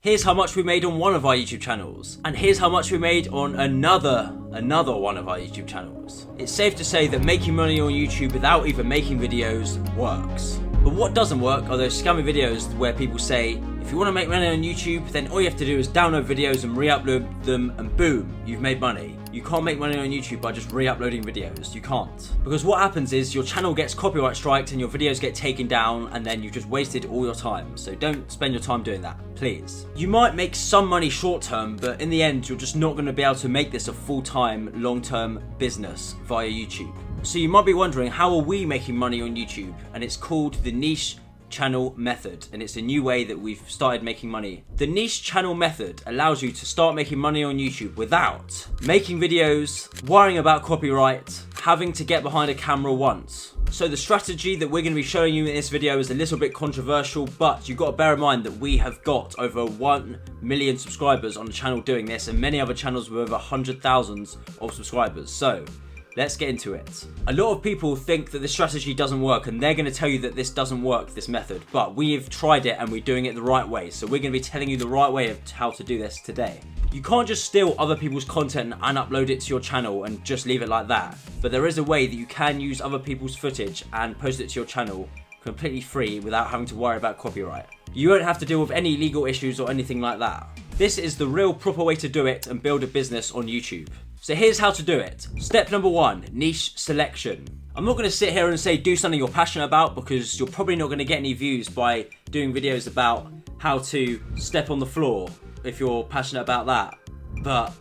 Here's how much we made on one of our YouTube channels, and here's how much we made on another one of our YouTube channels. It's safe to say that making money on YouTube without even making videos works. But what doesn't work are those scammy videos where people say, if you want to make money on YouTube, then all you have to do is download videos and re-upload them and boom, you've made money. You can't make money on YouTube by just re-uploading videos. You can't. Because what happens is your channel gets copyright striked and your videos get taken down and then you've just wasted all your time. So don't spend your time doing that, please. You might make some money short term, but in the end, you're just not going to be able to make this a full-time, long-term business via YouTube. So you might be wondering, how are we making money on YouTube? And it's called the niche channel method, and it's a new way that we've started making money. The niche channel method allows you to start making money on YouTube without making videos, worrying about copyright, having to get behind a camera once. So the strategy that we're going to be showing you in this video is a little bit controversial, but you've got to bear in mind that we have got over 1 million subscribers on the channel doing this, and many other channels with over 100,000 of subscribers. So let's get into it. A lot of people think that this strategy doesn't work, and they're going to tell you that this doesn't work, this method, but we've tried it and we're doing it the right way. So we're going to be telling you the right way of how to do this today. You can't just steal other people's content and upload it to your channel and just leave it like that. But there is a way that you can use other people's footage and post it to your channel completely free without having to worry about copyright. You won't have to deal with any legal issues or anything like that. This is the real proper way to do it and build a business on YouTube. So here's how to do it. Step number 1, niche selection. I'm not going to sit here and say do something you're passionate about, because you're probably not going to get any views by doing videos about how to step on the floor if you're passionate about that. But,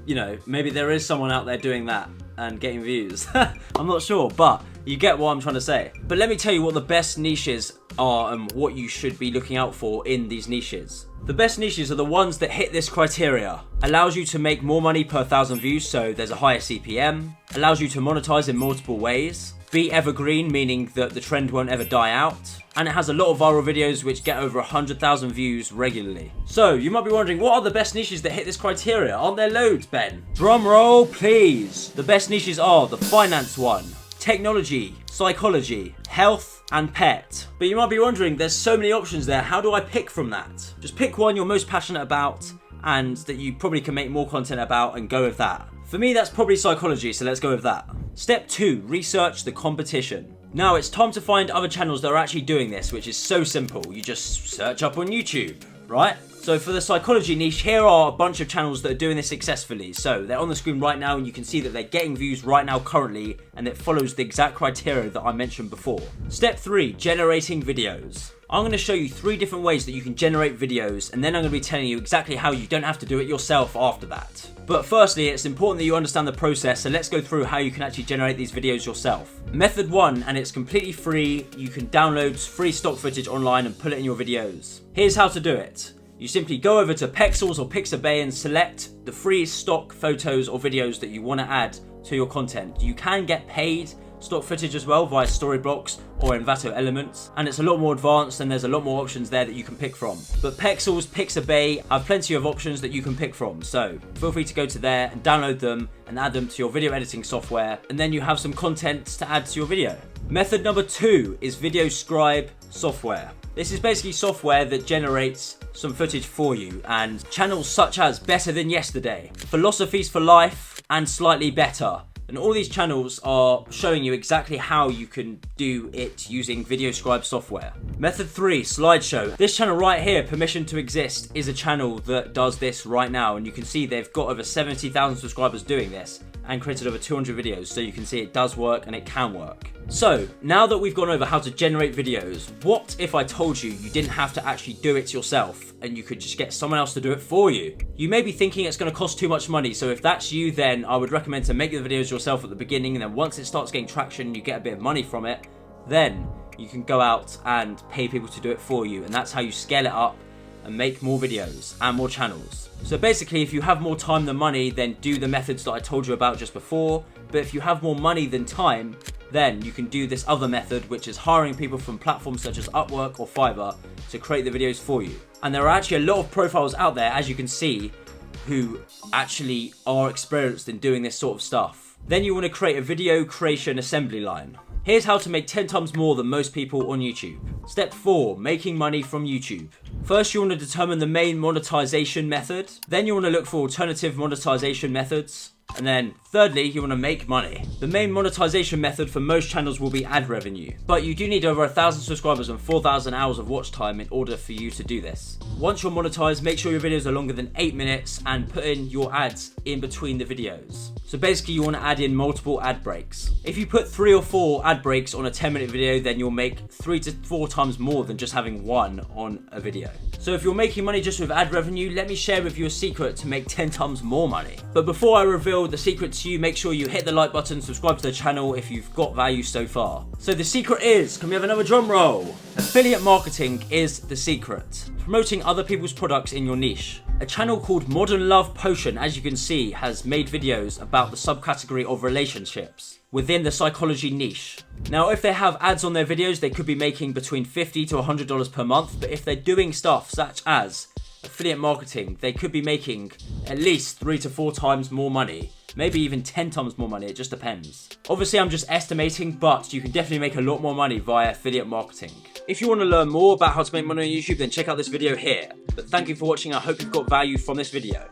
you know, maybe there is someone out there doing that and getting views. I'm not sure, but you get what I'm trying to say. But let me tell you what the best niches are and what you should be looking out for in these niches. The best niches are the ones that hit this criteria. Allows you to make more money per 1,000 views, so there's a higher CPM. Allows you to monetize in multiple ways. Be evergreen, meaning that the trend won't ever die out. And it has a lot of viral videos which get over 100,000 views regularly. So you might be wondering, what are the best niches that hit this criteria? Aren't there loads, Ben? Drum roll, please. The best niches are the finance one, technology, psychology, health, and pet. But you might be wondering, there's so many options there. How do I pick from that? Just pick one you're most passionate about and that you probably can make more content about and go with that. For me, that's probably psychology, so let's go with that. Step 2, research the competition. Now it's time to find other channels that are actually doing this, which is so simple. You just search up on YouTube, right? So for the psychology niche, here are a bunch of channels that are doing this successfully. So they're on the screen right now and you can see that they're getting views right now currently, and it follows the exact criteria that I mentioned before. Step 3, generating videos. I'm going to show you 3 different ways that you can generate videos, and then I'm going to be telling you exactly how you don't have to do it yourself after that. But firstly, it's important that you understand the process, so let's go through how you can actually generate these videos yourself. Method 1, and it's completely free. You can download free stock footage online and put it in your videos. Here's how to do it. You simply go over to Pexels or Pixabay and select the free stock photos or videos that you want to add to your content. You can get paid stock footage as well via Storyblocks or Envato Elements, and it's a lot more advanced and there's a lot more options there that you can pick from. But Pexels, Pixabay have plenty of options that you can pick from, so feel free to go to there and download them and add them to your video editing software, and then you have some content to add to your video. Method number 2 is Videoscribe software. This is basically software that generates some footage for you, and channels such as Better Than Yesterday, Philosophies for Life, and Slightly Better. And all these channels are showing you exactly how you can do it using Videoscribe software. Method 3, Slideshow. This channel right here, Permission to Exist, is a channel that does this right now, and you can see they've got over 70,000 subscribers doing this and created over 200 videos, so you can see it does work and it can work. So now that we've gone over how to generate videos, what if I told you you didn't have to actually do it yourself and you could just get someone else to do it for you? You may be thinking it's going to cost too much money, so if that's you, then I would recommend to make the videos yourself at the beginning, and then once it starts getting traction and you get a bit of money from it, then you can go out and pay people to do it for you, and that's how you scale it up and make more videos and more channels. So basically, if you have more time than money, then do the methods that I told you about just before. But if you have more money than time, then you can do this other method, which is hiring people from platforms such as Upwork or Fiverr to create the videos for you. And there are actually a lot of profiles out there, as you can see, who actually are experienced in doing this sort of stuff. Then you want to create a video creation assembly line. Here's how to make 10 times more than most people on YouTube. Step 4, making money from YouTube. First, you want to determine the main monetization method. Then you want to look for alternative monetization methods. And then thirdly, you want to make money. The main monetization method for most channels will be ad revenue, but you do need over 1,000 subscribers and 4,000 hours of watch time in order for you to do this. Once you're monetized, make sure your videos are longer than 8 minutes and put in your ads in between the videos. So basically you want to add in multiple ad breaks. If you put 3 or 4 ad breaks on a 10-minute video, then you'll make 3 to 4 times more than just having one on a video. So if you're making money just with ad revenue, let me share with you a secret to make 10 times more money. But before I reveal the secret to you, make sure you hit the like button, subscribe to the channel if you've got value so far. So the secret is, can we have another drum roll? Affiliate marketing is the secret. Promoting other people's products in your niche. A channel called Modern Love Potion, as you can see, has made videos about the subcategory of relationships within the psychology niche. Now, if they have ads on their videos, they could be making between $50 to $100 per month, but if they're doing stuff such as affiliate marketing, they could be making at least 3 to 4 times more money, maybe even 10 times more money, it just depends. Obviously, I'm just estimating, but you can definitely make a lot more money via affiliate marketing. If you want to learn more about how to make money on YouTube, then check out this video here. But thank you for watching, I hope you've got value from this video.